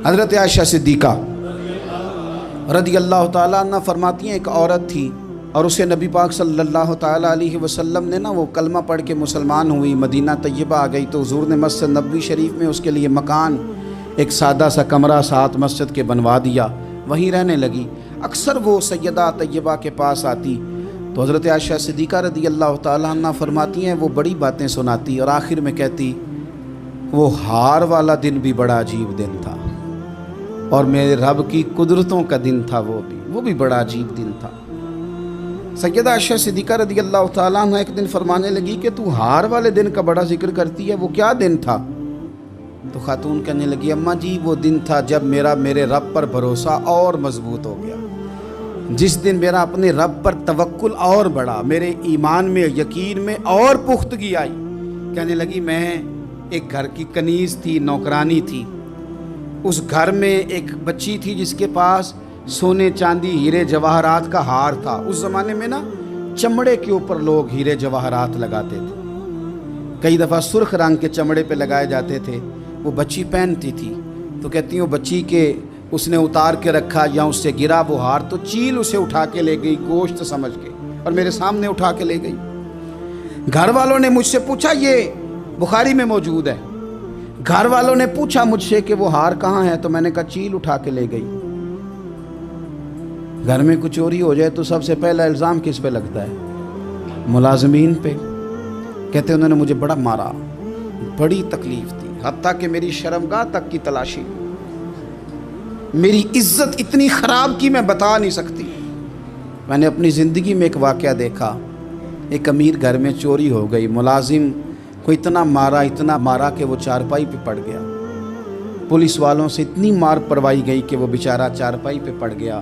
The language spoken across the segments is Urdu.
حضرت عائشہ صدیقہ رضی اللہ تعالیٰ عنہ فرماتی ہیں ایک عورت تھی اور اسے نبی پاک صلی اللہ تعالیٰ علیہ وسلم نے وہ کلمہ پڑھ کے مسلمان ہوئی، مدینہ طیبہ آ گئی تو حضور نے مسجد نبوی شریف میں اس کے لیے مکان، ایک سادہ سا کمرہ ساتھ مسجد کے بنوا دیا، وہیں رہنے لگی۔ اکثر وہ سیدہ طیبہ کے پاس آتی تو حضرت عائشہ صدیقہ رضی اللہ تعالیٰ عنہ فرماتی ہیں وہ بڑی باتیں سناتی اور آخر میں کہتی وہ ہار والا دن بھی بڑا عجیب دن تھا اور میرے رب کی قدرتوں کا دن تھا، وہ بھی بڑا عجیب دن تھا۔ سیدہ عائشہ صدیقہ رضی اللہ تعالیٰ عنہ ایک دن فرمانے لگی کہ تو ہار والے دن کا بڑا ذکر کرتی ہے، وہ کیا دن تھا؟ تو خاتون کہنے لگی اماں جی وہ دن تھا جب میرے رب پر بھروسہ اور مضبوط ہو گیا، جس دن میرا اپنے رب پر توکل اور بڑھا، میرے ایمان میں یقین میں اور پختگی آئی۔ کہنے لگی میں ایک گھر کی کنیز تھی، نوکرانی تھی، اس گھر میں ایک بچی تھی جس کے پاس سونے چاندی ہیرے جواہرات کا ہار تھا۔ اس زمانے میں چمڑے کے اوپر لوگ ہیرے جواہرات لگاتے تھے، کئی دفعہ سرخ رنگ کے چمڑے پہ لگائے جاتے تھے، وہ بچی پہنتی تھی تو کہتی ہوں بچی کے اس نے اتار کے رکھا یا اس سے گرا وہ ہار تو چیل اسے اٹھا کے لے گئی گوشت سمجھ کے اور میرے سامنے اٹھا کے لے گئی۔ گھر والوں نے مجھ سے پوچھا، یہ بخاری میں موجود ہے، گھر والوں نے پوچھا مجھ سے کہ وہ ہار کہاں ہے تو میں نے کہا چیل اٹھا کے لے گئی۔ گھر میں کچھ چوری ہو جائے تو سب سے پہلا الزام کس پہ لگتا ہے؟ ملازمین پہ۔ کہتے انہوں نے مجھے بڑا مارا، بڑی تکلیف تھی، حتیٰ کہ میری شرمگاہ تک کی تلاشی، میری عزت اتنی خراب کی میں بتا نہیں سکتی۔ میں نے اپنی زندگی میں ایک واقعہ دیکھا، ایک امیر گھر میں چوری ہو گئی، ملازم کو اتنا مارا کہ وہ چارپائی پہ پڑ گیا، پولیس والوں سے اتنی مار پروائی گئی کہ وہ بیچارہ چارپائی پہ پڑ گیا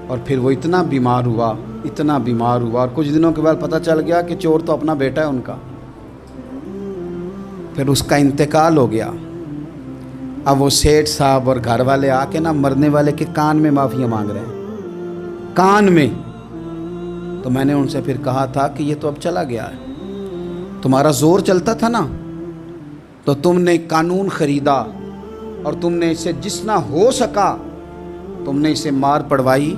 اور پھر وہ اتنا بیمار ہوا اور کچھ دنوں کے بعد پتہ چل گیا کہ چور تو اپنا بیٹا ہے ان کا، پھر اس کا انتقال ہو گیا۔ اب وہ سیٹھ صاحب اور گھر والے آ کے مرنے والے کے کان میں معافیاں مانگ رہے ہیں، کان میں۔ تو میں نے ان سے پھر کہا تھا کہ یہ تو اب چلا گیا ہے، تمہارا زور چلتا تھا نا تو تم نے قانون خریدا اور تم نے اسے جتنا ہو سکا تم نے اسے مار پڑوائی،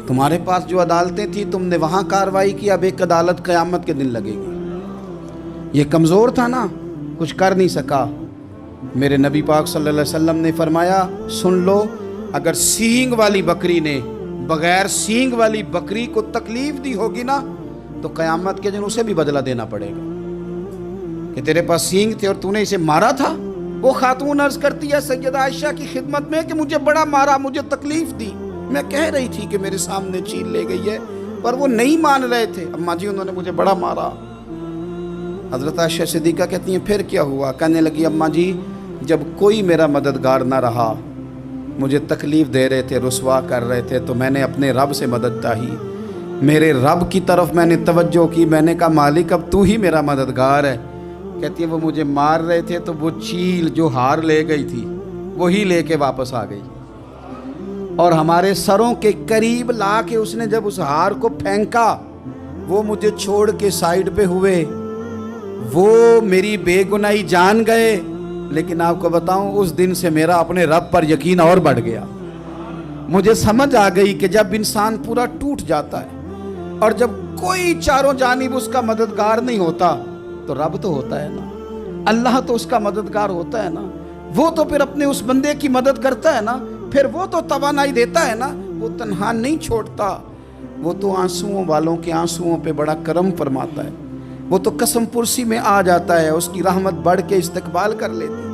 تمہارے پاس جو عدالتیں تھیں تم نے وہاں کارروائی کی، اب ایک عدالت قیامت کے دن لگے گی۔ یہ کمزور تھا نا، کچھ کر نہیں سکا۔ میرے نبی پاک صلی اللہ علیہ وسلم نے فرمایا سن لو، اگر سینگ والی بکری نے بغیر سینگ والی بکری کو تکلیف دی ہوگی نا تو قیامت کے دن اسے بھی بدلہ دینا پڑے گا کہ تیرے پاس سینگ تھے اور تو نے اسے مارا تھا۔ وہ خاتون عرض کرتی ہے سیدہ عائشہ کی خدمت میں کہ مجھے بڑا مارا، مجھے تکلیف دی، میں کہہ رہی تھی کہ میرے سامنے چیل لے گئی ہے پر وہ نہیں مان رہے تھے، اماں جی انہوں نے مجھے بڑا مارا۔ حضرت عائشہ صدیقہ کہتی ہیں پھر کیا ہوا؟ کہنے لگی اماں جی جب کوئی میرا مددگار نہ رہا، مجھے تکلیف دے رہے تھے، رسوا کر رہے تھے، تو میں نے اپنے رب سے مدد چاہی، میرے رب کی طرف میں نے توجہ کی، میں نے کہا مالک اب تو ہی میرا مددگار ہے۔ کہتی ہے وہ مجھے مار رہے تھے تو وہ چیل جو ہار لے گئی تھی وہی لے کے واپس آ گئی اور ہمارے سروں کے قریب لا کے اس نے جب اس ہار کو پھینکا وہ مجھے چھوڑ کے سائیڈ پہ ہوئے، وہ میری بے گناہی جان گئے، لیکن آپ کو بتاؤں اس دن سے میرا اپنے رب پر یقین اور بڑھ گیا۔ مجھے سمجھ آ گئی کہ جب انسان پورا ٹوٹ جاتا ہے اور جب کوئی چاروں جانب اس کا مددگار نہیں ہوتا تو رب تو ہوتا ہے نا، اللہ تو اس کا مددگار ہوتا ہے نا، وہ تو پھر اپنے اس بندے کی مدد کرتا ہے نا، پھر وہ تو توانائی دیتا ہے نا، وہ تنہا نہیں چھوڑتا، وہ تو آنسوؤں والوں کے آنسوؤں پہ بڑا کرم فرماتا ہے، وہ تو قسم پرسی میں آ جاتا ہے، اس کی رحمت بڑھ کے استقبال کر لیتی ہے۔